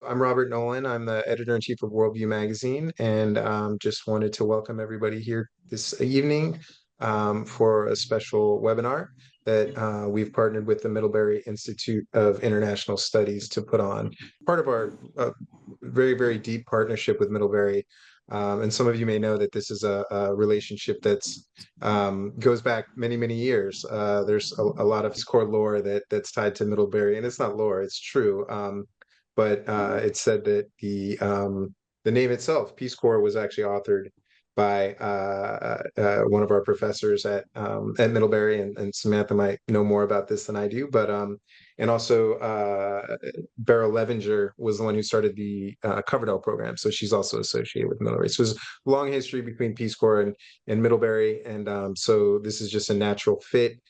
I'm Robert Nolan. I'm the editor-in-chief of Worldview Magazine, and just wanted to welcome everybody here this evening for a special webinar that we've partnered with the Middlebury Institute of International Studies to put on. Part of our very, very deep partnership with Middlebury. And some of you may know that this is a relationship that's goes back many, many years. There's a lot of core lore that's tied to Middlebury, and it's not lore, it's true. But it's said that the name itself, Peace Corps, was actually authored by one of our professors at Middlebury, and Samantha might know more about this than I do. But and also Beryl Levenger was the one who started the Coverdell program, so she's also associated with Middlebury. So there's a long history between Peace Corps and Middlebury, and so this is just a natural fit.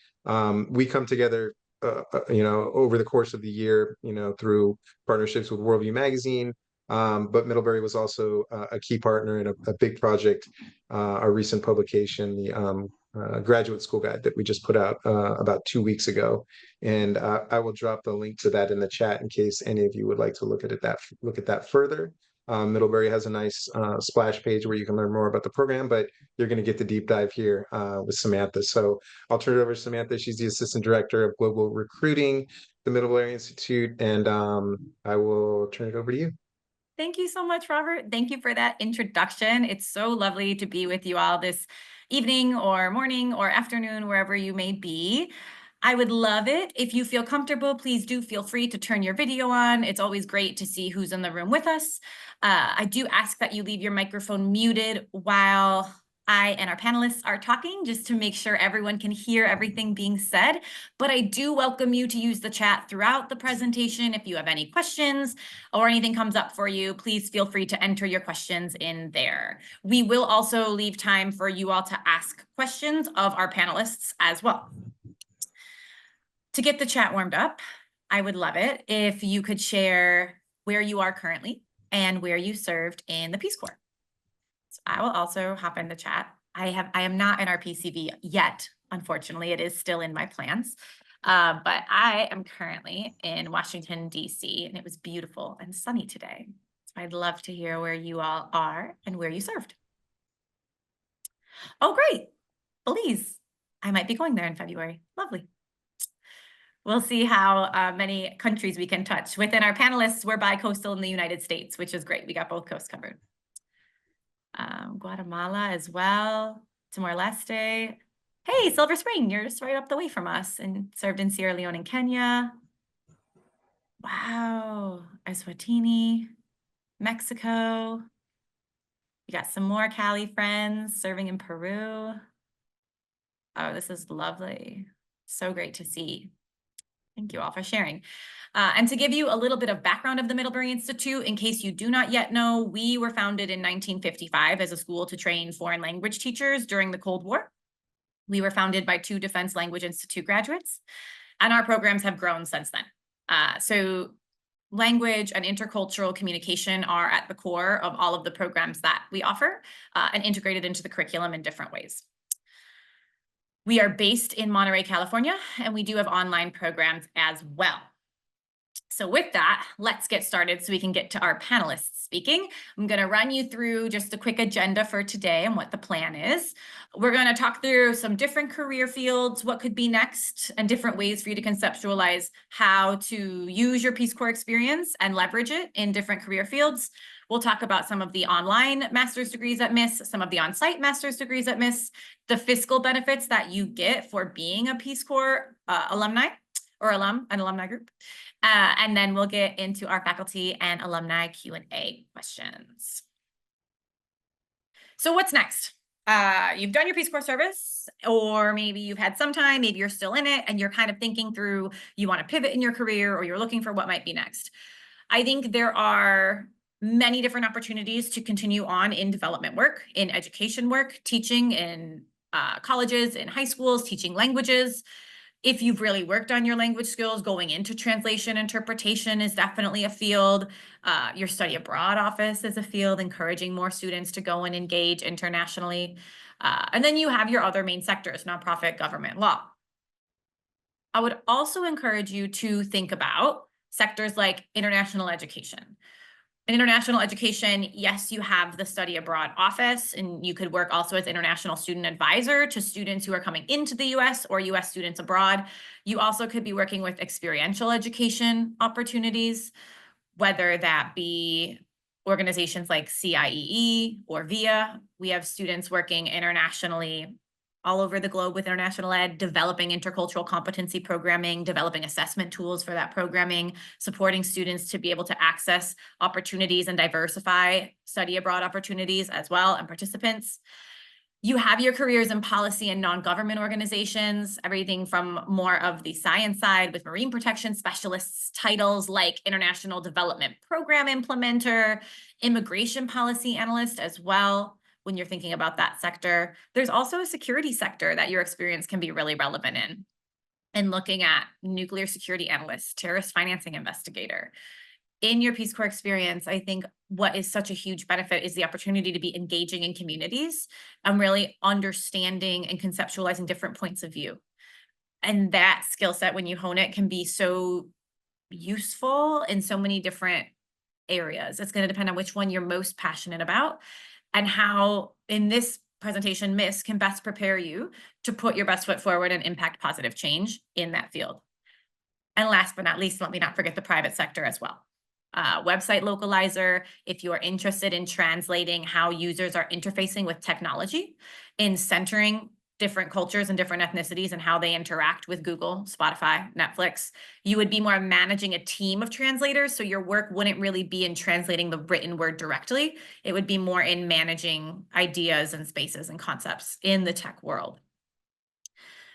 We come together over the course of the year, through partnerships with Worldview Magazine. But Middlebury was also a key partner in a big project, our recent publication, the graduate school guide that we just put out about 2 weeks ago. And I will drop the link to that in the chat in case any of you would like to look at that further. Middlebury has a nice splash page where you can learn more about the program, but you're going to get the deep dive here with Samantha. So I'll turn it over to Samantha. She's the Assistant Director of Global Recruiting at the Middlebury Institute, and I will turn it over to you. Thank you so much, Robert. Thank you for that introduction. It's so lovely to be with you all this evening or morning or afternoon, wherever you may be. I would love it. If you feel comfortable, please do feel free to turn your video on. It's always great to see who's in the room with us. I do ask that you leave your microphone muted while I and our panelists are talking, just to make sure everyone can hear everything being said. But I do welcome you to use the chat throughout the presentation. If you have any questions or anything comes up for you, please feel free to enter your questions in there. We will also leave time for you all to ask questions of our panelists as well. To get the chat warmed up, I would love it if you could share where you are currently and where you served in the Peace Corps. So I will also hop in the chat. I am not an RPCV yet, unfortunately. It is still in my plans. But I am currently in Washington, D.C., and it was beautiful and sunny today. So I'd love to hear where you all are and where you served. Oh, great. Belize. I might be going there in February. Lovely. We'll see how many countries we can touch. Within our panelists, we're bi-coastal in the United States, which is great. We got both coasts covered. Guatemala as well. Timor-Leste. Hey, Silver Spring, you're just right up the way from us, and served in Sierra Leone and Kenya. Wow. Eswatini, Mexico. You got some more Cali friends serving in Peru. Oh, this is lovely. So great to see. Thank you all for sharing. And to give you a little bit of background of the Middlebury Institute, in case you do not yet know, we were founded in 1955 as a school to train foreign language teachers during the Cold War. We were founded by 2 Defense Language Institute graduates, and our programs have grown since then. So language and intercultural communication are at the core of all of the programs that we offer and integrated into the curriculum in different ways. We are based in Monterey, California, and we do have online programs as well. So with that, let's get started so we can get to our panelists speaking. I'm going to run you through just a quick agenda for today and what the plan is. We're going to talk through some different career fields, what could be next, and different ways for you to conceptualize how to use your Peace Corps experience and leverage it in different career fields. We'll talk about some of the online master's degrees at MIS, some of the on-site master's degrees at MIS, the fiscal benefits that you get for being a Peace Corps alumni or an alumni group. And then we'll get into our faculty and alumni Q&A questions. So what's next? You've done your Peace Corps service, or maybe you've had some time, maybe you're still in it, and you're kind of thinking through, you want to pivot in your career, or you're looking for what might be next. I think there are many different opportunities to continue on in development work, in education work, teaching in colleges, in high schools, teaching languages. If you've really worked on your language skills, going into translation interpretation is definitely a field. Your study abroad office is a field, encouraging more students to go and engage internationally. And then you have your other main sectors, nonprofit, government, law. I would also encourage you to think about sectors like international education. In international education, yes, you have the study abroad office, and you could work also as international student advisor to students who are coming into the US or US students abroad. You also could be working with experiential education opportunities, whether that be organizations like CIEE or VIA. We have students working internationally all over the globe with international ed, developing intercultural competency programming, developing assessment tools for that programming, supporting students to be able to access opportunities and diversify study abroad opportunities as well, and participants. You have your careers in policy and non-government organizations, everything from more of the science side with marine protection specialists, titles like International Development Program Implementer, Immigration Policy Analyst as well, when you're thinking about that sector. There's also a security sector that your experience can be really relevant in. And looking at nuclear security analyst, terrorist financing investigator. In your Peace Corps experience, I think what is such a huge benefit is the opportunity to be engaging in communities and really understanding and conceptualizing different points of view. And that skill set, when you hone it, can be so useful in so many different areas. It's going to depend on which one you're most passionate about and how, in this presentation, Miss can best prepare you to put your best foot forward and impact positive change in that field. And last but not least, let me not forget the private sector as well. Website localizer, if you are interested in translating how users are interfacing with technology, in centering different cultures and different ethnicities and how they interact with Google, Spotify, Netflix, you would be more managing a team of translators. So your work wouldn't really be in translating the written word directly. It would be more in managing ideas and spaces and concepts in the tech world.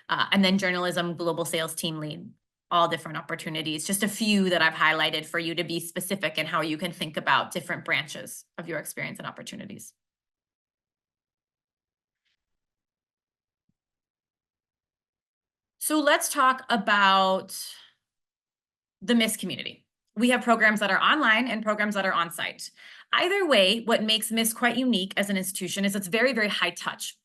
And then journalism, global sales team lead, all different opportunities, just a few that I've highlighted for you to be specific in how you can think about different branches of your experience and opportunities. So let's talk about the Miss community. We have programs that are online and programs that are on site. Either way, what makes Miss quite unique as an institution is it's very, very high touch.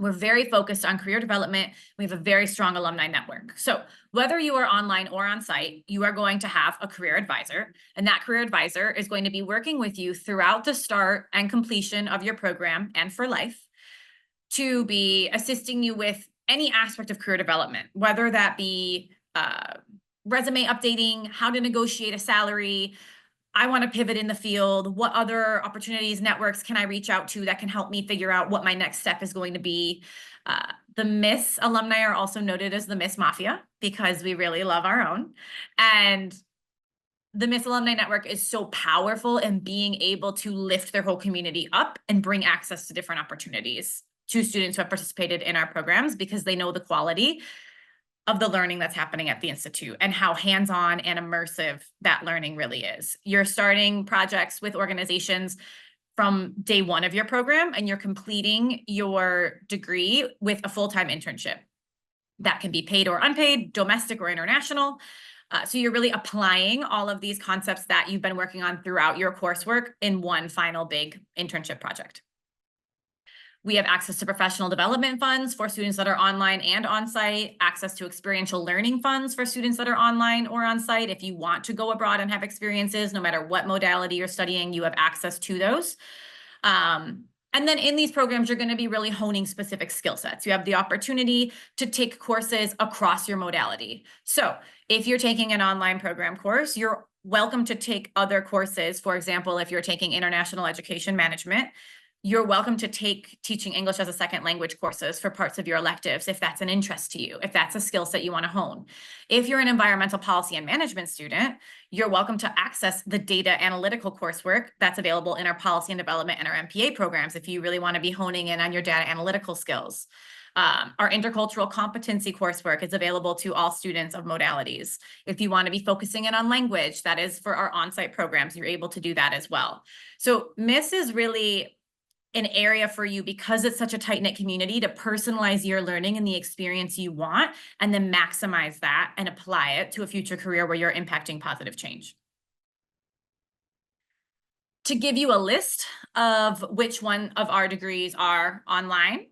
We're very focused on career development. We have a very strong alumni network. So whether you are online or on site, you are going to have a career advisor, and that career advisor is going to be working with you throughout the start and completion of your program and for life to be assisting you with any aspect of career development, whether that be resume updating, how to negotiate a salary, I want to pivot in the field. What other opportunities, networks can I reach out to that can help me figure out what my next step is going to be? The Miss alumni are also noted as the Miss Mafia because we really love our own. And the Miss Alumni Network is so powerful in being able to lift their whole community up and bring access to different opportunities to students who have participated in our programs because they know the quality of the learning that's happening at the Institute and how hands-on and immersive that learning really is. You're starting projects with organizations from day one of your program, and you're completing your degree with a full-time internship. That can be paid or unpaid, domestic or international. So you're really applying all of these concepts that you've been working on throughout your coursework in one final big internship project. We have access to professional development funds for students that are online and on-site, access to experiential learning funds for students that are online or on-site. If you want to go abroad and have experiences, no matter what modality you're studying, you have access to those. And then in these programs, you're going to be really honing specific skill sets. You have the opportunity to take courses across your modality. So if you're taking an online program course, you're welcome to take other courses. For example, if you're taking international education management, you're welcome to take teaching English as a second language courses for parts of your electives if that's an interest to you, if that's a skill set you want to hone. If you're an environmental policy and management student, you're welcome to access the data analytical coursework that's available in our policy and development and our MPA programs if you really want to be honing in on your data analytical skills. Our intercultural competency coursework is available to all students of modalities. If you want to be focusing in on language, that is for our on-site programs, you're able to do that as well. So Miss is really an area for you because it's such a tight-knit community to personalize your learning and the experience you want, and then maximize that and apply it to a future career where you're impacting positive change. To give you a list of which one of our degrees are online,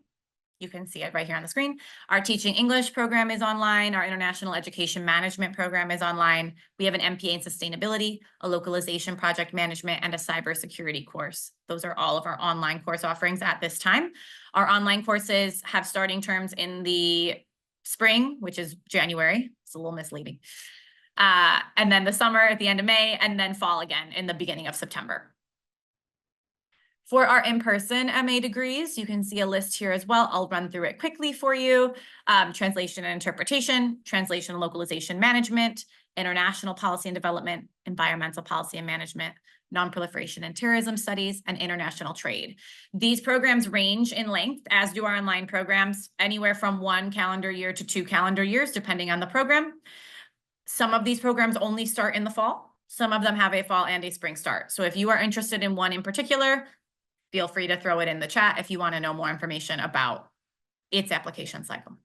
You can see it right here on the screen. Our teaching English program is online. Our international education management program is online. We have an MPA in sustainability, a localization project management, and a cybersecurity course. Those are all of our online course offerings at this time. Our online courses have starting terms in the spring, which is January. It's a little misleading. And then the summer at the end of May, and then fall again in the beginning of September. For our in-person MA degrees, you can see a list here as well. I'll run through it quickly for you. Translation and interpretation, translation and localization management, international policy and development, environmental policy and management, non-proliferation and terrorism studies, and international trade. These programs range in length, as do our online programs, anywhere from 1 calendar year to 2 calendar years, depending on the program. Some of these programs only start in the fall. Some of them have a fall and a spring start. So if you are interested in one in particular, feel free to throw it in the chat if you want to know more information about its application cycle.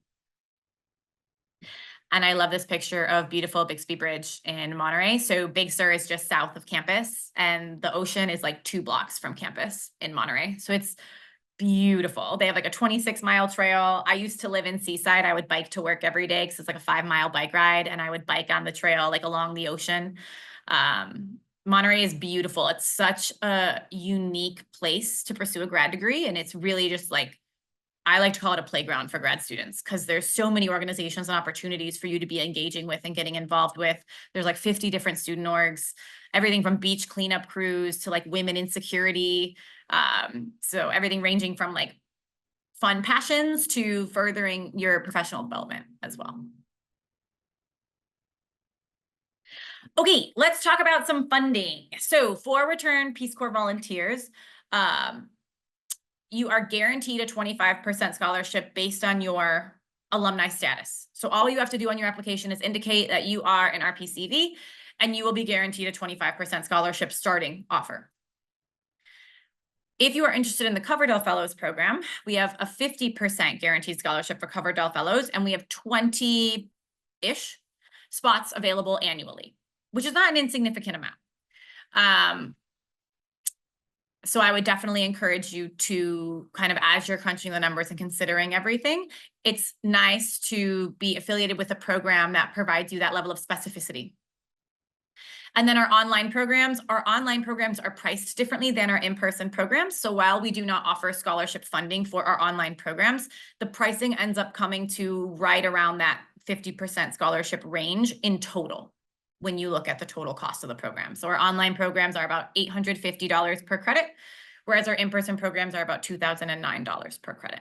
And I love this picture of beautiful Bixby Bridge in Monterey. So Big Sur is just south of campus, and the ocean is like 2 blocks from campus in Monterey. So it's beautiful. They have like a 26-mile trail. I used to live in Seaside. I would bike to work every day because it's like a 5-mile bike ride, and I would bike on the trail like along the ocean. Monterey is beautiful. It's such a unique place to pursue a grad degree, and it's really just like, I like to call it a playground for grad students because there's so many organizations and opportunities for you to be engaging with and getting involved with. There's like 50 different student orgs, everything from beach cleanup crews to like women in security. So everything ranging from like fun passions to furthering your professional development as well. Okay, let's talk about some funding. So for return Peace Corps volunteers, you are guaranteed a 25% scholarship based on your alumni status. So all you have to do on your application is indicate that you are an RPCV, and you will be guaranteed a 25% scholarship starting offer. If you are interested in the Coverdell Fellows program, we have a 50% guaranteed scholarship for Coverdell Fellows, and we have 20-ish spots available annually, which is not an insignificant amount. So I would definitely encourage you to kind of, as you're crunching the numbers and considering everything, it's nice to be affiliated with a program that provides you that level of specificity. And then our online programs are priced differently than our in-person programs. So while we do not offer scholarship funding for our online programs, the pricing ends up coming to right around that 50% scholarship range in total when you look at the total cost of the program. So our online programs are about $850 per credit, whereas our in-person programs are about $2,009 per credit.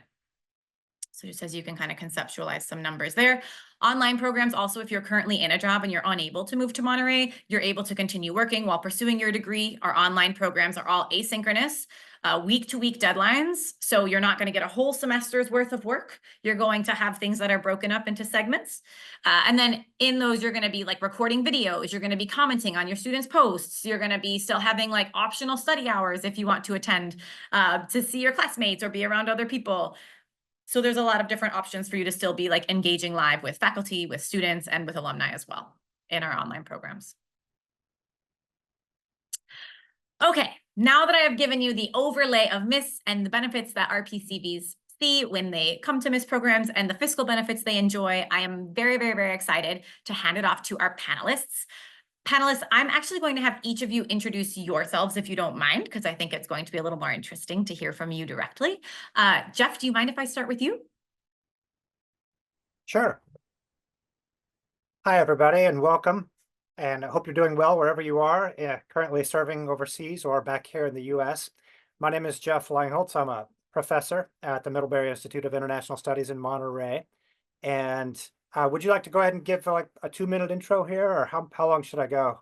So just as you can kind of conceptualize some numbers there. Online programs also, if you're currently in a job and you're unable to move to Monterey, you're able to continue working while pursuing your degree. Our online programs are all asynchronous, week-to-week deadlines. So you're not going to get a whole semester's worth of work. You're going to have things that are broken up into segments. And then in those, you're going to be like recording videos. You're going to be commenting on your students' posts. You're going to be still having like optional study hours if you want to attend to see your classmates or be around other people. So there's a lot of different options for you to still be like engaging live with faculty, with students, and with alumni as well in our online programs. Okay, now that I have given you the overlay of MIS and the benefits that RPCVs see when they come to MIS programs and the fiscal benefits they enjoy, I am very, very, very excited to hand it off to our panelists. Panelists, I'm actually going to have each of you introduce yourselves if you don't mind, because I think it's going to be a little more interesting to hear from you directly. Jeff, do you mind if I start with you? Sure. Hi, everybody, and welcome. And I hope you're doing well wherever you are, currently serving overseas or back here in the U.S. My name is Jeff Langholtz. I'm a professor at the Middlebury Institute of International Studies in Monterey. And would you like to go ahead and give like a 2-minute intro here, or how long should I go?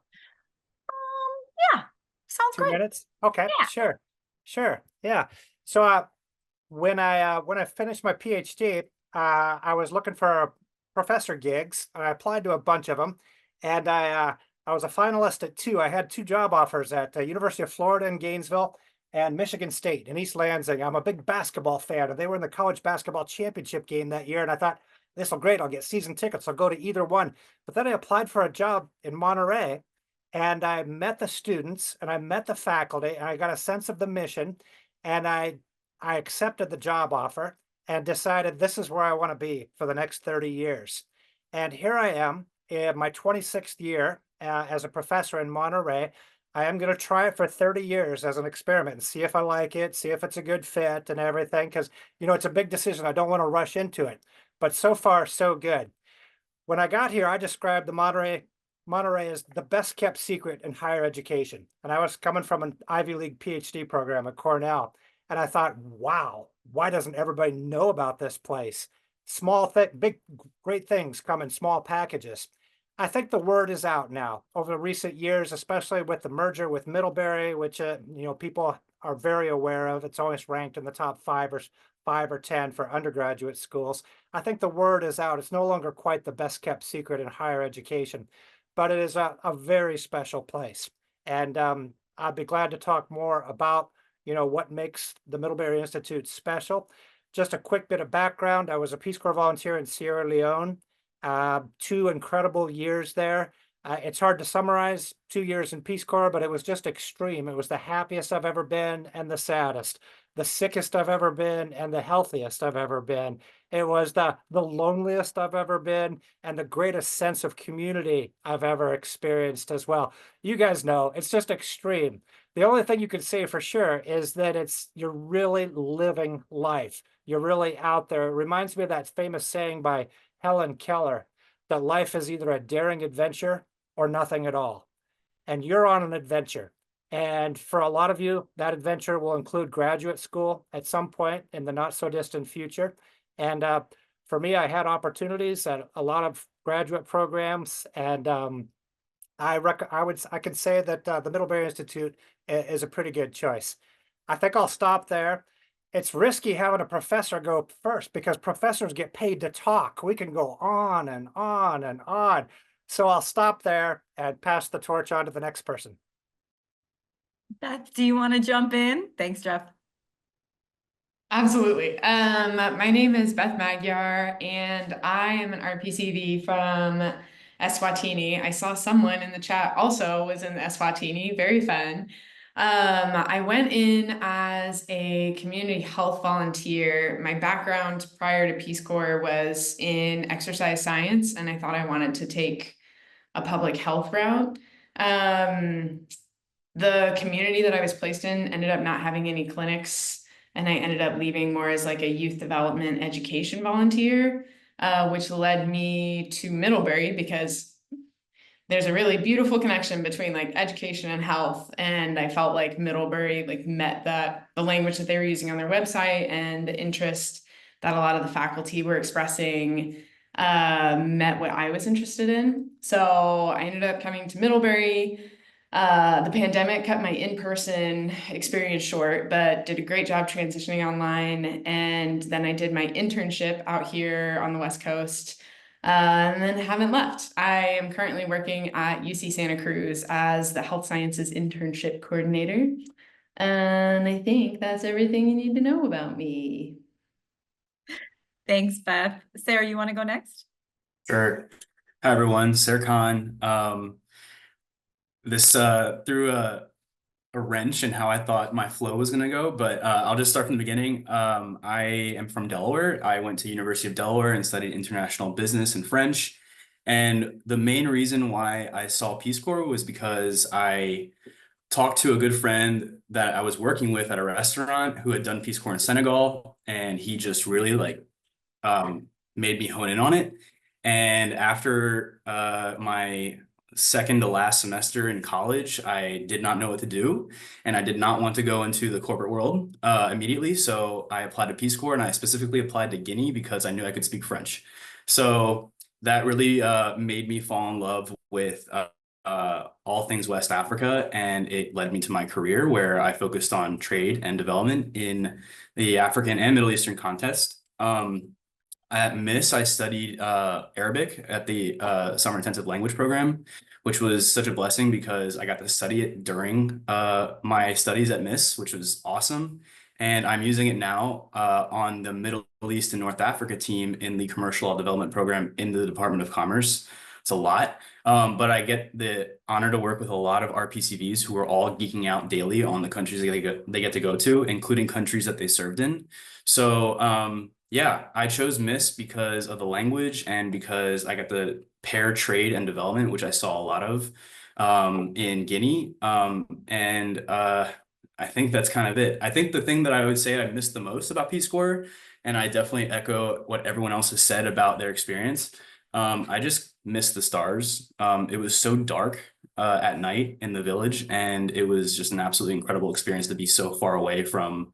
Yeah, sounds 2 good. minutes? Okay, Yeah. sure, yeah. So when I finished my PhD, I was looking for professor gigs. I applied to a bunch of them, and I was a finalist at 2. I had 2 job offers at the University of Florida in Gainesville and Michigan State in East Lansing. I'm a big basketball fan, and they were in the college basketball championship game that year, and I thought, this will great. I'll get season tickets. I'll go to either one. But then I applied for a job in Monterey, and I met the students, and I met the faculty, and I got a sense of the mission, and I accepted the job offer. and decided this is where I want to be for the next 30 years. And here I am in my 26th year as a professor in Monterey. I am going to try it for 30 years as an experiment and see if I like it, see if it's a good fit and everything. Because, it's a big decision. I don't want to rush into it. But so far, so good. When I got here, I described the Monterey as the best kept secret in higher education. And I was coming from an Ivy League PhD program at Cornell. And I thought, wow, why doesn't everybody know about this place? Small thing, big, great things come in small packages. I think the word is out now over the recent years, especially with the merger with Middlebury, which people are very aware of. It's always ranked in the top 5 or 10 for undergraduate schools. I think the word is out. It's no longer quite the best kept secret in higher education, but it is a very special place. And I'd be glad to talk more about, what makes the Middlebury Institute special. Just a quick bit of background. I was a Peace Corps volunteer in Sierra Leone, 2 incredible years there. It's hard to summarize 2 years in Peace Corps, but it was just extreme. It was the happiest I've ever been and the saddest, the sickest I've ever been and the healthiest I've ever been. It was the loneliest I've ever been and the greatest sense of community I've ever experienced as well. You guys know, it's just extreme. The only thing you can say for sure is that you're really living life. You're really out there. It reminds me of that famous saying by Helen Keller, that life is either a daring adventure or nothing at all. And you're on an adventure. And for a lot of you, that adventure will include graduate school at some point in the not so distant future. And for me, I had opportunities at a lot of graduate programs, and I can say that the Middlebury Institute is a pretty good choice. I think I'll stop there. It's risky having a professor go first because professors get paid to talk. We can go on and on and on. So I'll stop there and pass the torch on to the next person. Beth, do you want to jump in? Thanks, Jeff. Absolutely. My name is Beth Magyar, and I am an RPCV from Eswatini. I saw someone in the chat also was in Eswatini. Very fun. I went in as a community health volunteer. My background prior to Peace Corps was in exercise science, and I thought I wanted to take a public health route. The community that I was placed in ended up not having any clinics, and I ended up leaving more as like a youth development education volunteer, which led me to Middlebury because there's a really beautiful connection between like education and health. And I felt like Middlebury like met the language that they were using on their website and the interest that a lot of the faculty were expressing met what I was interested in. So I ended up coming to Middlebury. The pandemic cut my in-person experience short, but did a great job transitioning online. And then I did my internship out here on the West Coast, and then haven't left. I am currently working at UC Santa Cruz as the Health Sciences Internship Coordinator. And I think that's everything you need to know about me. Thanks, Beth. Sarah, you want to go next? Sure. Hi, everyone. Sarah Khan. This threw a wrench in how I thought my flow was going to go, but I'll just start from the beginning. I am from Delaware. I went to University of Delaware and studied international business and French. And the main reason why I saw Peace Corps was because I talked to a good friend that I was working with at a restaurant who had done Peace Corps in Senegal, and he just really made me hone in on it. And after my second to last semester in college, I did not know what to do, and I did not want to go into the corporate world immediately. So I applied to Peace Corps, and I specifically applied to Guinea because I knew I could speak French. So that really made me fall in love with all things West Africa, and it led me to my career where I focused on trade and development in the African and Middle Eastern context. At Miss, I studied Arabic at the summer intensive language program, which was such a blessing because I got to study it during my studies at Miss, which was awesome. And I'm using it now on the Middle East and North Africa team in the commercial development program in the Department of Commerce. It's a lot, but I get the honor to work with a lot of RPCVs who are all geeking out daily on the countries they get to go to, including countries that they served in. So Yeah, I chose Miss because of the language and because I got the pair trade and development, which I saw a lot of in Guinea. And I think that's kind of it. I think the thing that I would say I missed the most about Peace Corps, and I definitely echo what everyone else has said about their experience. I just missed the stars. It was so dark at night in the village, and it was just an absolutely incredible experience to be so far away from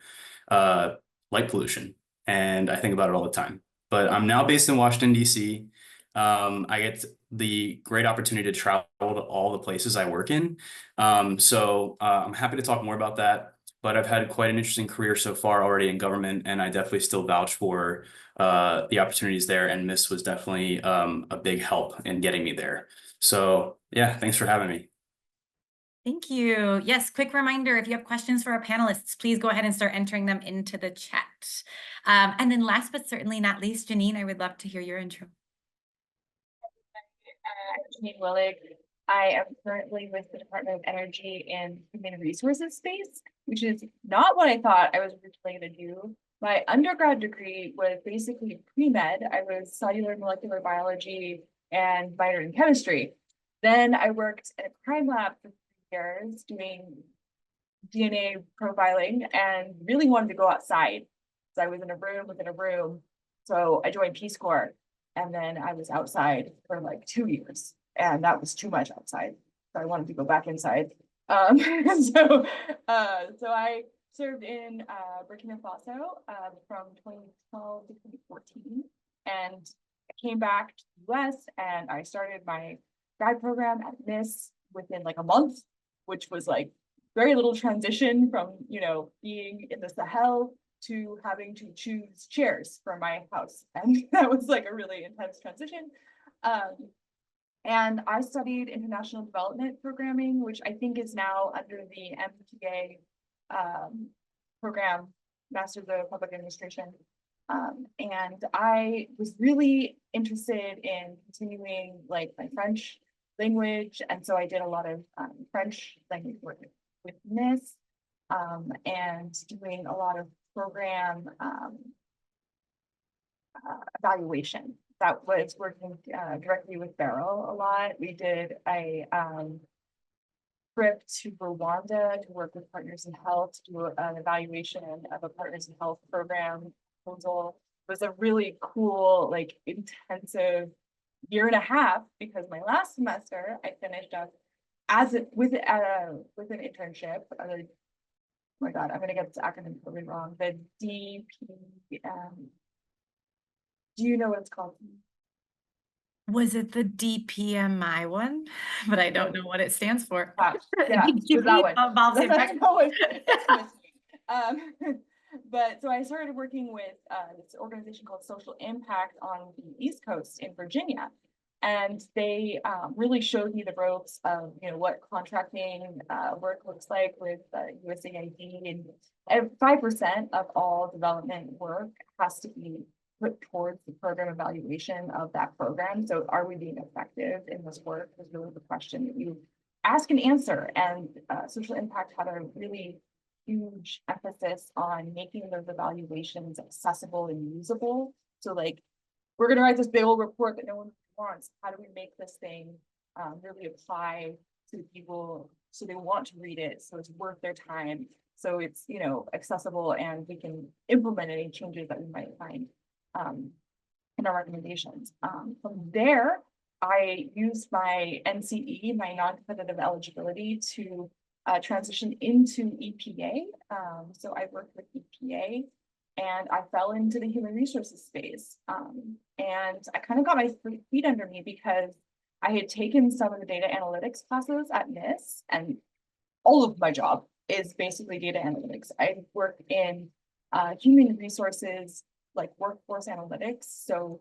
uh, light pollution. And I think about it all the time. But I'm now based in Washington, D.C. I get the great opportunity to travel to all the places I work in. I'm happy to talk more about that. But I've had quite an interesting career so far already in government, and I definitely still vouch for the opportunities there. And Miss was definitely a big help in getting me there. So yeah, thanks for having me. Thank you. Yes, quick reminder, if you have questions for our panelists, please go ahead and start entering them into the chat. And then last but certainly not least, Janine, I would love to hear your intro. Janine Willig. I am currently with the Department of Energy in Human Resources space, which is not what I thought I was originally going to do. My undergrad degree was basically pre-med. I was cellular molecular biology and minored in chemistry. Then I worked in a crime lab for 3 years doing DNA profiling and really wanted to go outside. So I was in a room within a room. So I joined Peace Corps, and then I was outside for like 2 years, and that was too much outside. So I wanted to go back inside. So I served in Burkina Faso from 2012 to 2014, and I came back to the US and I started my grad program at Miss within like a month, which was like very little transition from, you know, being in the Sahel to having to choose chairs for my house. And that was like a really intense transition. And I studied international development programming, which I think is now under the MPA program, Masters of Public Administration. And I was really interested in continuing like my French language. And so I did a lot of French language work with Miss, and doing a lot of program evaluation. That was working directly with Beryl a lot. We did a trip to Rwanda to work with Partners in Health to do an evaluation of a Partners in Health program proposal. It was a really cool, like intensive 1.5 years, because my last semester I finished up with an internship. Oh my God, I'm gonna get this acronym totally wrong. The DPM. Do you know what it's called? Was it the DPMI one? But I don't know what it stands for. Yeah, DPP that one. involves the impact. But so I started working with this organization called Social Impact on the East Coast in Virginia. And they really showed me the ropes of, you know, what contracting work looks like with USAID. And 5% of all development work has to be put towards the program evaluation of that program. So are we being effective in this work is really the question that you ask and answer. And Social Impact had a really huge emphasis on making those evaluations accessible and usable. So like, we're gonna write this big old report that no one wants. How do we make this thing really apply to people so they want to read it, so it's worth their time, so it's, you know, accessible, and we can implement any changes that we might find in our recommendations. From there, I used my NCE, my non-competitive eligibility, to transition into EPA. So I worked with EPA, and I fell into the human resources space. And I kind of got my feet under me because I had taken some of the data analytics classes at Miss, and all of my job is basically data analytics. I work in human resources, like workforce analytics. So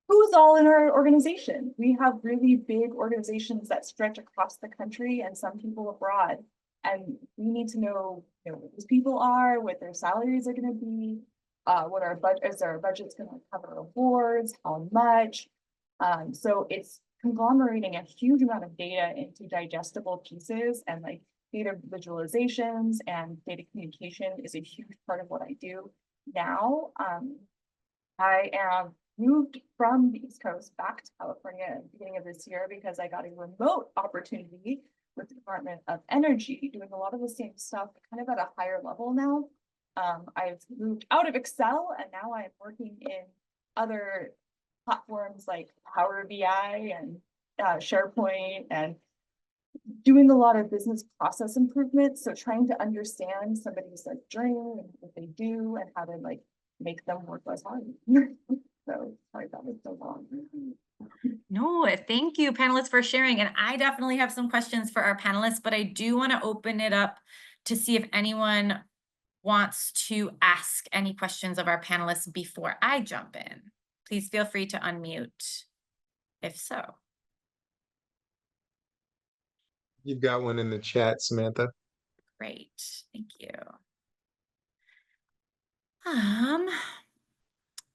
who's all in our organization? We have really big organizations that stretch across the country and some people abroad. And we need to know, you know, what those people are, what their salaries are going to be, what our budget is. Our budget's going to cover awards, how much. So it's conglomerating a huge amount of data into digestible pieces, and like data visualizations and data communication is a huge part of what I do now. I am moved from the East Coast back to California at the beginning of this year because I got a remote opportunity with the Department of Energy, doing a lot of the same stuff, kind of at a higher level now. I've moved out of Excel and now I'm working in other platforms like Power BI and SharePoint, and doing a lot of business process improvements. So trying to understand somebody's like journey and what they do and how to like make them work less hard. So sorry that was so long. No, thank you, panelists, for sharing. And I definitely have some questions for our panelists, but I do want to open it up to see if anyone wants to ask any questions of our panelists before I jump in. Please feel free to unmute if so. You've got one in the chat, Samantha. Great, thank you.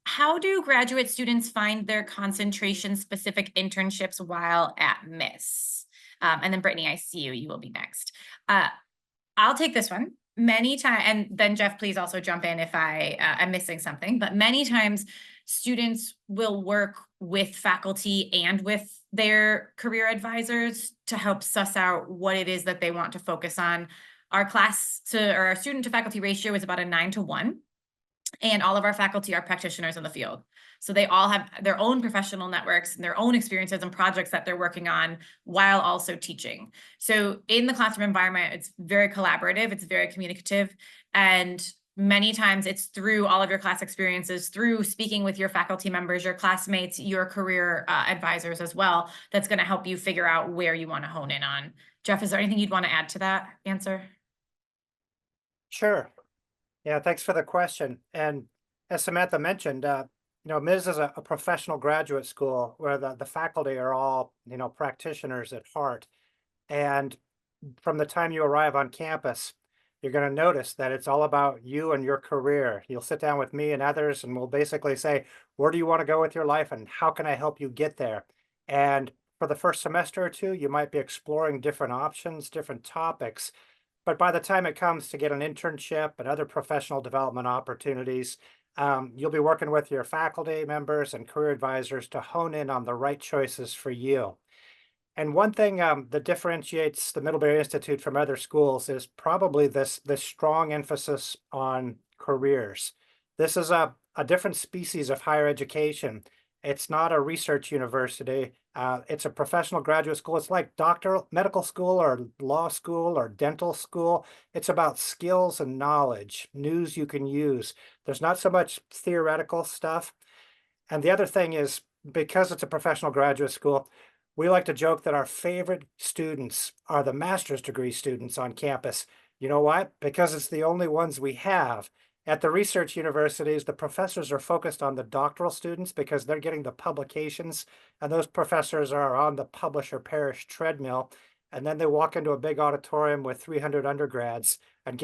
How do graduate students find their concentration-specific internships while at MIS? And then Brittany, I see you. You will be next. I'll take this one. Many times, and then Jeff, please also jump in if I am missing something. But many times, students will work with faculty and with their career advisors to help suss out what it is that they want to focus on. Our our student to faculty ratio is about a 9-to-1. And all of our faculty are practitioners in the field. So they all have their own professional networks and their own experiences and projects that they're working on while also teaching. So in the classroom environment, it's very collaborative, it's very communicative. And many times it's through all of your class experiences, through speaking with your faculty members, your classmates, your career advisors as well, that's going to help you figure out where you want to hone in on. Jeff, is there anything you'd want to add to that answer? Sure. Yeah, thanks for the question. And as Samantha mentioned, MIS is a professional graduate school where the faculty are all, practitioners at heart. And from the time you arrive on campus, you're going to notice that it's all about you and your career. You'll sit down with me and others, and we'll basically say, where do you want to go with your life and how can I help you get there? And for the first semester or two, you might be exploring different options, different topics. But by the time it comes to get an internship and other professional development opportunities, you'll be working with your faculty members and career advisors to hone in on the right choices for you. And one thing that differentiates the Middlebury Institute from other schools is probably this strong emphasis on careers. This is a different species of higher education. It's not a research university. It's a professional graduate school. It's like medical school or law school or dental school. It's about skills and knowledge, news you can use. There's not so much theoretical stuff. And the other thing is, because it's a professional graduate school, we like to joke that our favorite students are the master's degree students on campus. You know why? Because it's the only ones we have. At the research universities, the professors are focused on the doctoral students because they're getting the publications, and those professors are on the publish or perish treadmill. And then they walk into a big auditorium with 300 undergrads and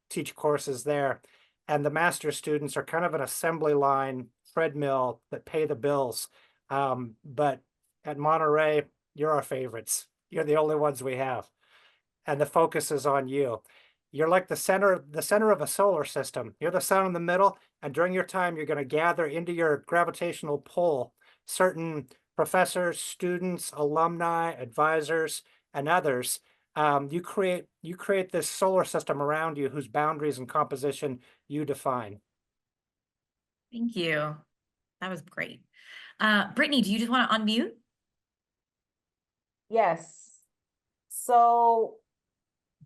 teach courses there. And the master's students are kind of an assembly line treadmill that pay the bills. But at Monterey, you're our favorites. You're the only ones we have. And the focus is on you. You're like the center of a solar system. You're the sun in the middle, and during your time, you're going to gather into your gravitational pull certain professors, students, alumni, advisors, and others. You create this solar system around you whose boundaries and composition you define. Thank you. That was great. Brittany, do you just want to unmute? Yes. So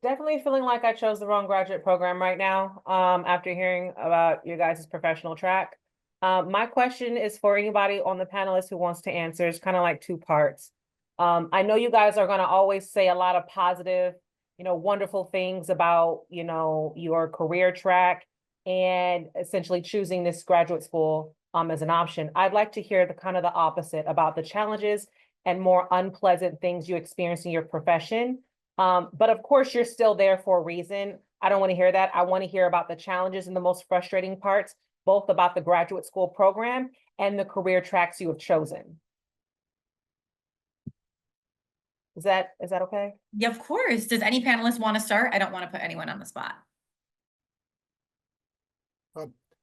definitely feeling like I chose the wrong graduate program right now, after hearing about your guys' professional track. My question is for anybody on the panelist who wants to answer. It's kind of like two parts. I know you guys are going to always say a lot of positive, wonderful things about, your career track and essentially choosing this graduate school as an option. I'd like to hear the kind of the opposite about the challenges and more unpleasant things you experience in your profession. But of course, you're still there for a reason. I don't want to hear that. I want to hear about the challenges and the most frustrating parts, both about the graduate school program and the career tracks you have chosen. Is that okay? Yeah, of course. Does any panelist want to start? I don't want to put anyone on the spot.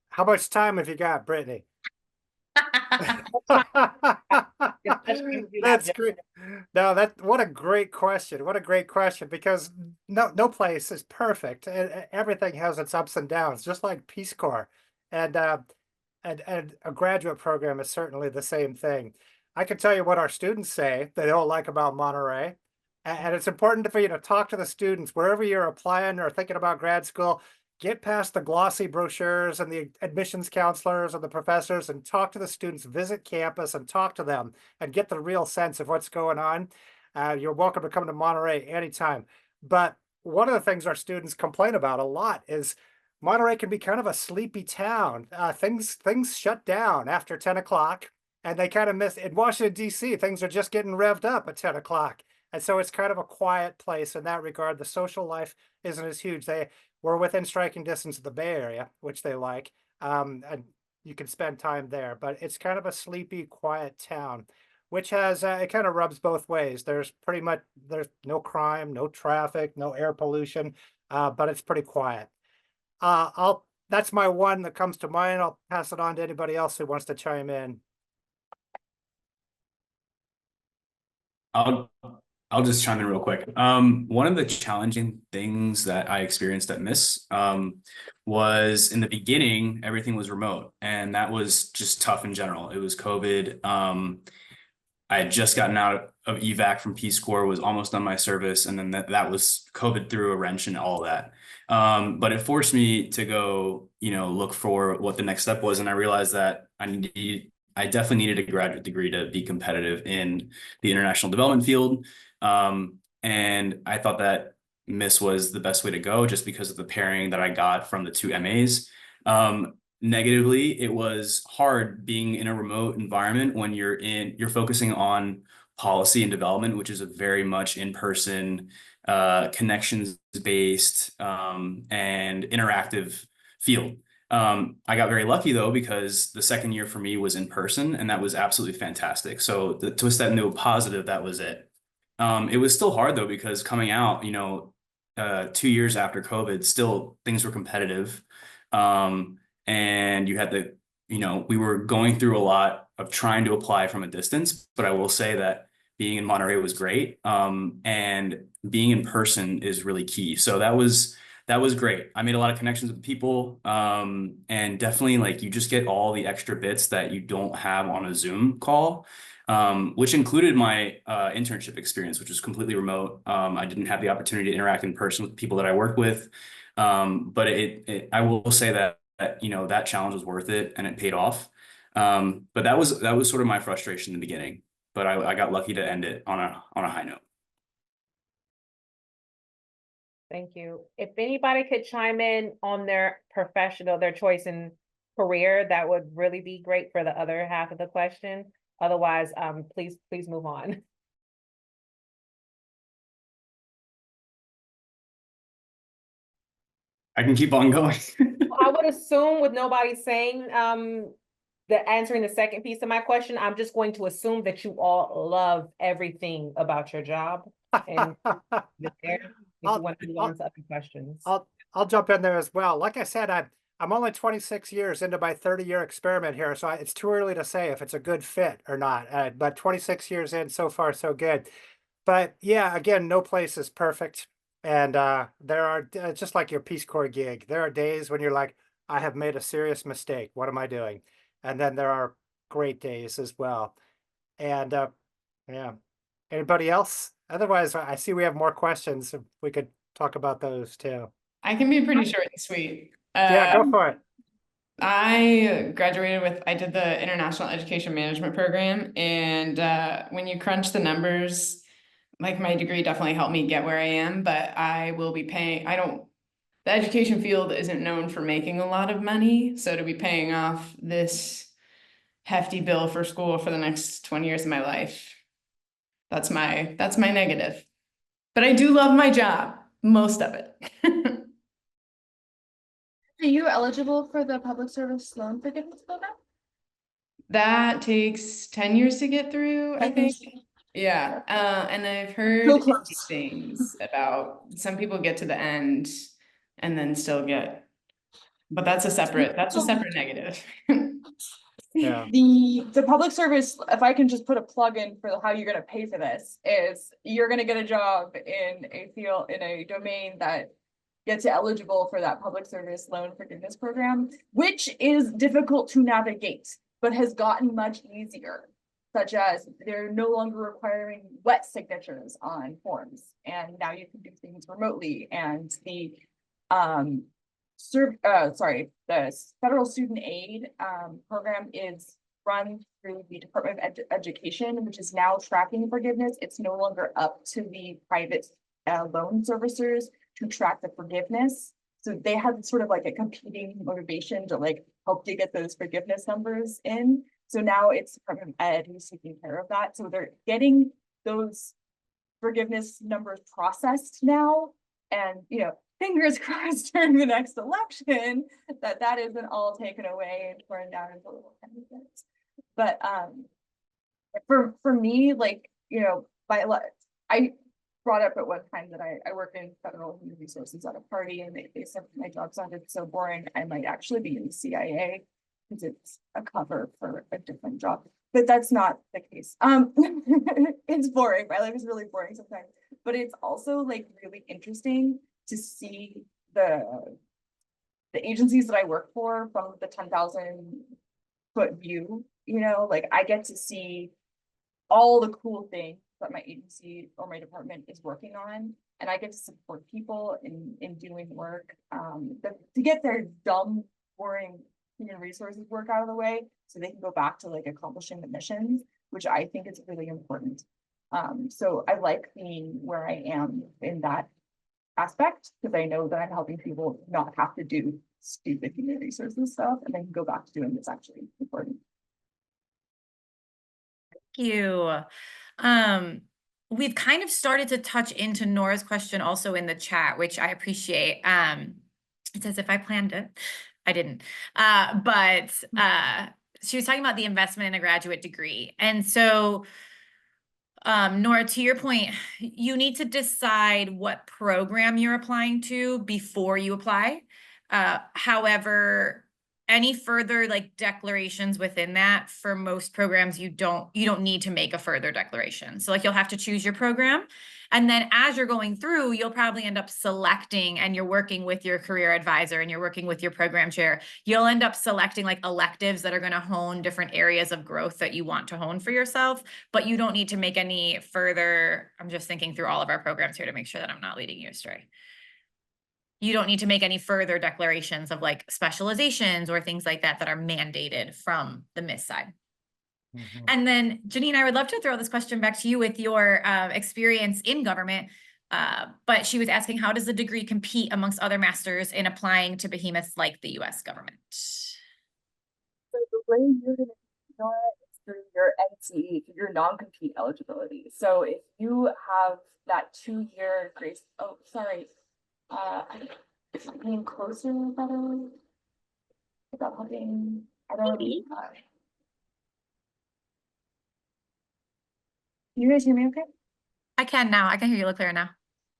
How much time have you got, Brittany? That's great. No, what a great question. What a great question, because no place is perfect. Everything has its ups and downs, just like Peace Corps. And and a graduate program is certainly the same thing. I can tell you what our students say they don't like about Monterey. And it's important for you to talk to the students wherever you're applying or thinking about grad school. Get past the glossy brochures and the admissions counselors and the professors and talk to the students, visit campus and talk to them and get the real sense of what's going on. You're welcome to come to Monterey anytime. But one of the things our students complain about a lot is Monterey can be kind of a sleepy town. Things shut down after 10 o'clock, and they kind of miss in Washington, D.C., things are just getting revved up at 10 o'clock. And so it's kind of a quiet place in that regard. The social life isn't as huge. We're within striking distance of the Bay Area, which they like, and you can spend time there. But it's kind of a sleepy, quiet town, which has it kind of rubs both ways. There's no crime, no traffic, no air pollution, but it's pretty quiet. That's my one that comes to mind. I'll pass it on to anybody else who wants to chime in. I'll just chime in real quick. One of the challenging things that I experienced at Miss was in the beginning, everything was remote, and that was just tough in general. It was COVID. I had just gotten out of evac from Peace Corps, was almost done my service, and then that was COVID threw a wrench in all that. But it forced me to go, look for what the next step was, and I realized that I definitely needed a graduate degree to be competitive in the international development field. And I thought that Miss was the best way to go just because of the pairing that I got from the two MAs. Negatively, it was hard being in a remote environment when you're focusing on policy and development, which is a very much in-person, connections-based, and interactive field. I got very lucky though, because the second year for me was in person, and that was absolutely fantastic. So to twist that into a positive, that was it. It was still hard though, because coming out, 2 years after COVID, still things were competitive. And you had we were going through a lot of trying to apply from a distance, but I will say that being in Monterey was great. And being in person is really key. So that was great. I made a lot of connections with people, and definitely you just get all the extra bits that you don't have on a Zoom call, which included my internship experience, which was completely remote. I didn't have the opportunity to interact in person with people that I work with, but I will say that that challenge was worth it, and it paid off. But that was sort of my frustration in the beginning, but I got lucky to end it on a high note. Thank you. If anybody could chime in on their choice in career, that would really be great for the other half of the question. Otherwise, please move on. I can keep on going. I would assume, with nobody saying answering the second piece of my question, I'm just going to assume that you all love everything about your job. And I'll jump in there as well. Like I said, I'm only 26 years into my 30-year experiment here, so it's too early to say if it's a good fit or not. But 26 years in, so far, so good. But yeah, again, no place is perfect. And there are, just like your Peace Corps gig, there are days when you're like, I have made a serious mistake. What am I doing? And then there are great days as well. And yeah, anybody else? Otherwise, I see we have more questions. If we could talk about those too. I can be pretty short and sweet. Yeah, go for it. I graduated I did the International Education Management program, and when you crunch the numbers, my degree definitely helped me get where I am, but I will be paying, the education field isn't known for making a lot of money, so to be paying off this hefty bill for school for the next 20 years of my life, that's my negative. But I do love my job, most of it. Are you eligible for the public service loan forgiveness program? That takes 10 years to get through, I think. Yeah, and I've heard things about some people get to the end and then still get, but that's a separate negative. Yeah. The public service, if I can just put a plug in for how you're gonna pay for this, is you're gonna get a job in a field, in a domain that gets you eligible for that public service loan forgiveness program, which is difficult to navigate, but has gotten much easier. Such as they're no longer requiring wet signatures on forms, and now you can do things remotely. And the the federal student aid program is run through the Department of Education, which is now tracking forgiveness. It's no longer up to the private loan servicers to track the forgiveness. So they have sort of like a competing motivation to like help you get those forgiveness numbers in. So now it's Department of Ed who's taking care of that. So they're getting those forgiveness numbers processed now. And, you know, fingers crossed during the next election that isn't all taken away and torn down into little tiny bits. But for me, like, you know, I brought up at one time that I work in federal human resources at a party, and they said my job sounded so boring, I might actually be in the CIA because it's a cover for a different job. But that's not the case. It's boring. My life is really boring sometimes, but it's also like really interesting to see the agencies that I work for from the 10,000-foot view. You know, like I get to see all the cool things that my agency or my department is working on, and I get to support people in doing work to get their dumb, boring human resources work out of the way so they can go back to like accomplishing the missions, which I think is really important. So I like being where I am in that aspect because I know that I'm helping people not have to do stupid human resources stuff and then go back to doing what's actually important. Thank you. We've kind of started to touch into Nora's question also in the chat, which I appreciate. It's as if I planned it. I didn't. But she was talking about the investment in a graduate degree. And so, Nora, to your point, you need to decide what program you're applying to before you apply. However, any further like declarations within that, for most programs, you don't need to make a further declaration. So like you'll have to choose your program. And then as you're going through, you'll probably end up selecting, and you're working with your career advisor and you're working with your program chair, you'll end up selecting like electives that are going to hone different areas of growth that you want to hone for yourself, but you don't need to make any further, I'm just thinking through all of our programs here to make sure that I'm not leading you astray. You don't need to make any further declarations of like specializations or things like that that are mandated from the MIS side. Mhm. And then Janine, I would love to throw this question back to you with your experience in government. But she was asking, how does the degree compete amongst other masters in applying to behemoths like the US government? So the way you're going to know it is through your NCE, through your non-compete eligibility. So if you have that 2-year grace, oh, sorry. Is being closer better without having, I don't know. Can you guys hear me okay? I can now. I can hear you a little clearer now.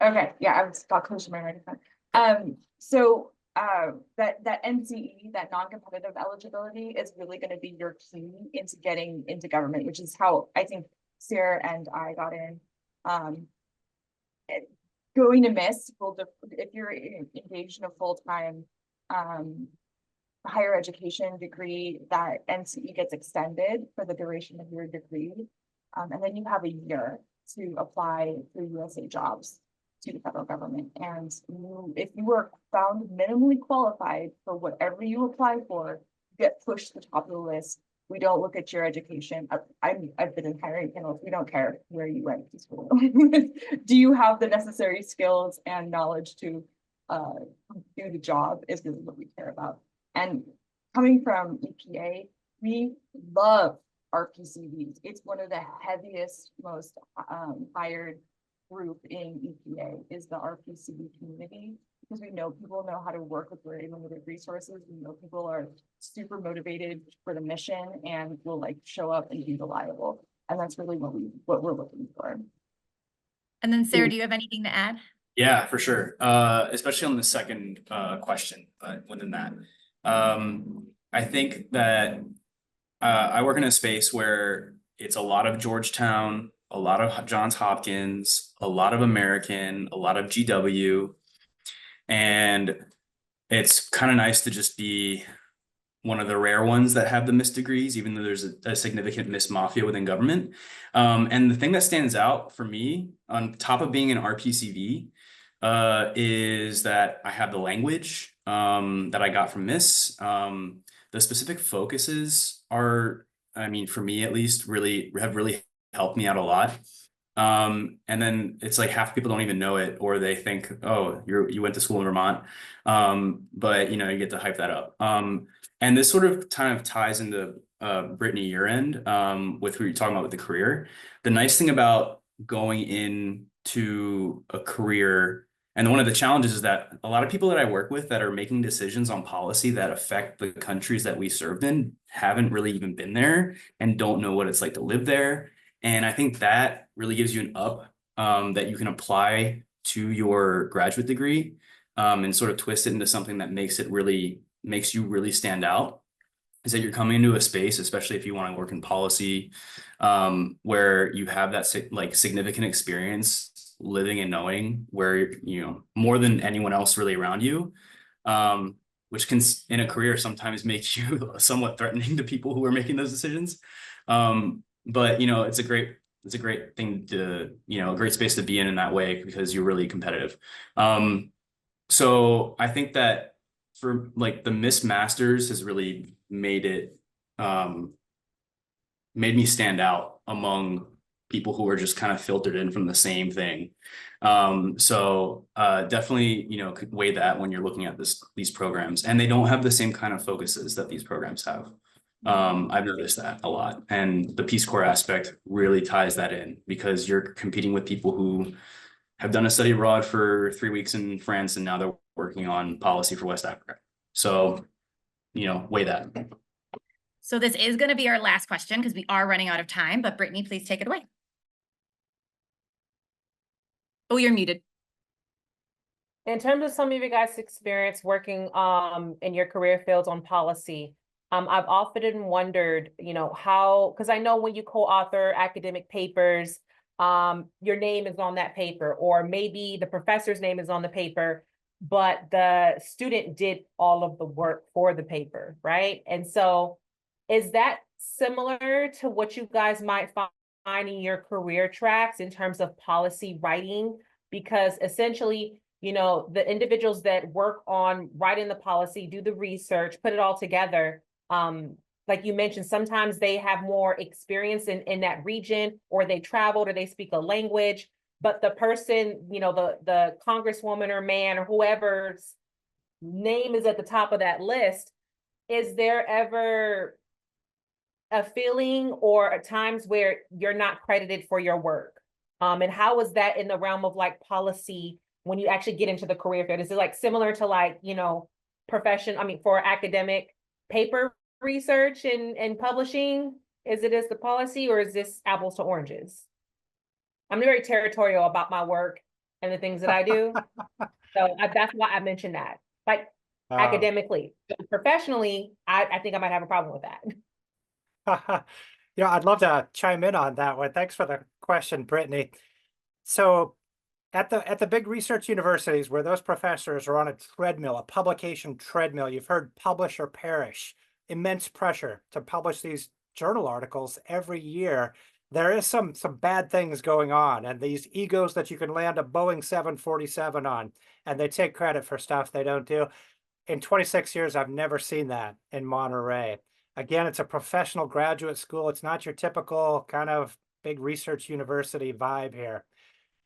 Okay, yeah, I was got close to my microphone. So that NCE, that non-competitive eligibility, is really going to be your key into getting into government, which is how I think Sarah and I got in. Going to MIS will, if you're engaged in a full-time higher education degree, that NCE gets extended for the duration of your degree. And then you have a year to apply through USA Jobs to the federal government. And if you are found minimally qualified for whatever you apply for, you get pushed to the top of the list. We don't look at your education. I've been in hiring panels. We don't care where you went to school. Do you have the necessary skills and knowledge to do the job is really what we care about. And coming from EPA, we love RPCVs. It's one of the heaviest, most hired group in EPA is the RPCV community, because we know people know how to work with very limited resources. We know people are super motivated for the mission and will like show up and be reliable. And that's really what we're looking for. And then Sarah, do you have anything to add? Yeah, for sure. Especially on the second question, but within that, I think that I work in a space where it's a lot of Georgetown, a lot of Johns Hopkins, a lot of American, a lot of GW, and it's kind of nice to just be one of the rare ones that have the Miss degrees, even though there's a significant Miss Mafia within government. And the thing that stands out for me, on top of being an RPCV, is that I have the language that I got from Miss. The specific focuses are, I mean, for me at least, have really helped me out a lot. And then it's like half people don't even know it, or they think, oh, you went to school in Vermont. But you know, you get to hype that up. And this sort of kind of ties into Brittany, your end, with who you're talking about with the career. The nice thing about going into a career, and one of the challenges is that a lot of people that I work with that are making decisions on policy that affect the countries that we served in haven't really even been there and don't know what it's like to live there. And I think that really gives you an up that you can apply to your graduate degree, and sort of twist it into something that makes you really stand out. Is that you're coming into a space, especially if you want to work in policy, where you have that significant experience living and knowing, where you know more than anyone else really around you, which can in a career sometimes make you somewhat threatening to people who are making those decisions. But you know, it's a great thing to, you know, a great space to be in that way, because you're really competitive. So I think that for like the Miss Masters has really made me stand out among people who are just kind of filtered in from the same thing. So definitely, you know, could weigh that when you're looking at these programs, and they don't have the same kind of focuses that these programs have. I've noticed that a lot, and the Peace Corps aspect really ties that in, because you're competing with people who have done a study abroad for 3 weeks in France, and now they're working on policy for West Africa. So, you know, weigh that. So this is going to be our last question because we are running out of time, but Brittany, please take it away. Oh, you're muted. In terms of some of you guys' experience working in your career fields on policy, I've often wondered, you know, how, because I know when you co-author academic papers, your name is on that paper, or maybe the professor's name is on the paper, but the student did all of the work for the paper, right? And so is that similar to what you guys might find in your career tracks in terms of policy writing? Because essentially, you know, the individuals that work on writing the policy, do the research, put it all together, like you mentioned, sometimes they have more experience in that region, or they traveled, or they speak a language, but the person, you know, the congresswoman or man or whoever's name is at the top of that list, is there ever a feeling or at times where you're not credited for your work? And how is that in the realm of like policy when you actually get into the career field? Is it like similar to like, you know, for academic paper research and publishing as it is the policy, or is this apples to oranges? I'm very territorial about my work and the things that I do. So that's why I mentioned that. Like academically, professionally, I think I might have a problem with that. Yeah, I'd love to chime in on that one. Thanks for the question, Brittany. So at the big research universities where those professors are on a treadmill, a publication treadmill, you've heard publish or perish, immense pressure to publish these journal articles every year. There is some bad things going on, and these egos that you can land a Boeing 747 on, and they take credit for stuff they don't do. In 26 years, I've never seen that in Monterey. Again, it's a professional graduate school. It's not your typical kind of big research university vibe here.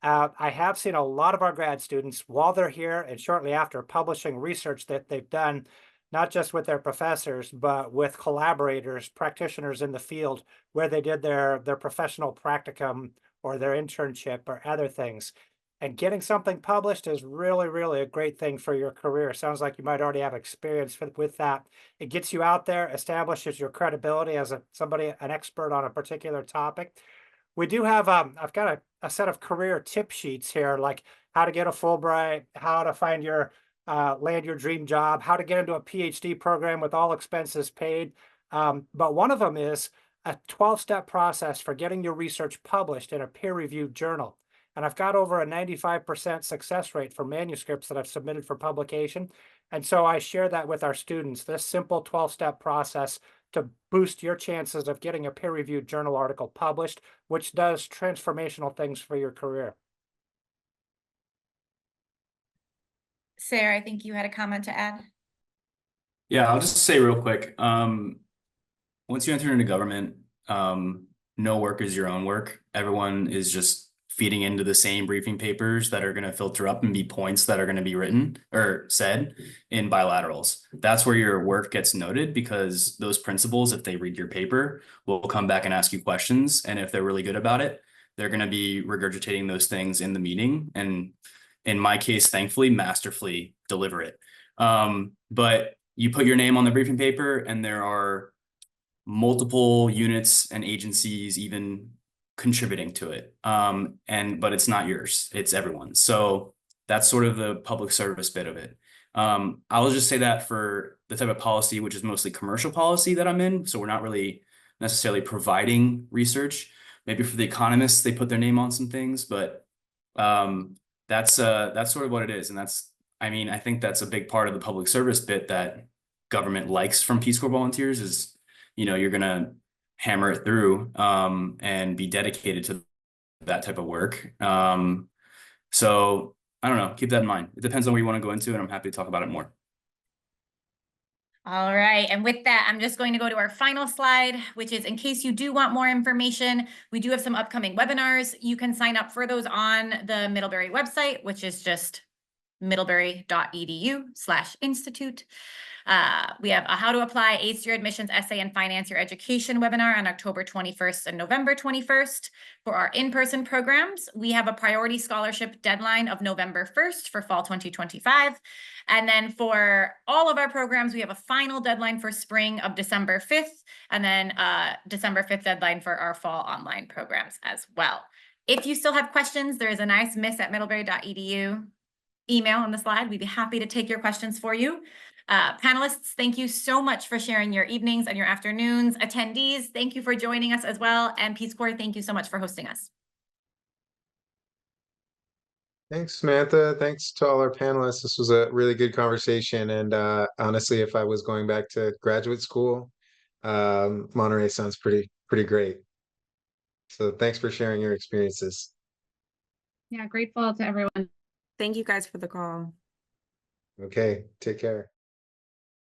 I have seen a lot of our grad students, while they're here and shortly after, publishing research that they've done, not just with their professors, but with collaborators, practitioners in the field where they did their professional practicum or their internship or other things. And getting something published is really, really a great thing for your career. Sounds like you might already have experience with that. It gets you out there, establishes your credibility as an expert on a particular topic. We do have, I've got a set of career tip sheets here, like how to get a Fulbright, how to find your, land your dream job, how to get into a PhD program with all expenses paid. But one of them is a 12-step process for getting your research published in a peer-reviewed journal. And I've got over a 95% success rate for manuscripts that I've submitted for publication. And so I share that with our students, this simple 12-step process to boost your chances of getting a peer-reviewed journal article published, which does transformational things for your career. Sarah, I think you had a comment to add. Yeah, I'll just say real quick. Once you enter into government, no work is your own work. Everyone is just feeding into the same briefing papers that are going to filter up and be points that are going to be written or said in bilaterals. That's where your work gets noted, because those principals, if they read your paper, will come back and ask you questions. And if they're really good about it, they're going to be regurgitating those things in the meeting. And in my case, thankfully, masterfully deliver it. But you put your name on the briefing paper, and there are multiple units and agencies even contributing to it. But it's not yours, it's everyone's. So that's sort of the public service bit of it. I'll just say that for the type of policy, which is mostly commercial policy that I'm in. So we're not really necessarily providing research. Maybe for the economists, they put their name on some things, but that's sort of what it is. And I think that's a big part of the public service bit that government likes from Peace Corps volunteers is, you're going to hammer it through and be dedicated to that type of work. So I don't know, keep that in mind. It depends on where you want to go into, and I'm happy to talk about it more. All right, and with that, I'm just going to go to our final slide, which is in case you do want more information, we do have some upcoming webinars. You can sign up for those on the Middlebury website, which is just middlebury.edu/institute. We have a how to apply 8th year admissions essay and finance your education webinar on October 21st and November 21st. For our in-person programs, we have a priority scholarship deadline of November 1st for fall 2025. And then for all of our programs, we have a final deadline for spring of December 5th, and then December 5th deadline for our fall online programs as well. If you still have questions, there is a nice miss@middlebury.edu email on the slide. We'd be happy to take your questions for you. Panelists, thank you so much for sharing your evenings and your afternoons. Attendees, thank you for joining us as well. And Peace Corps, thank you so much for hosting us. Thanks, Samantha. Thanks to all our panelists. This was a really good conversation. And honestly, if I was going back to graduate school, Monterey sounds pretty great. So thanks for sharing your experiences. Yeah, grateful to everyone. Thank you guys for the call. Okay, take care.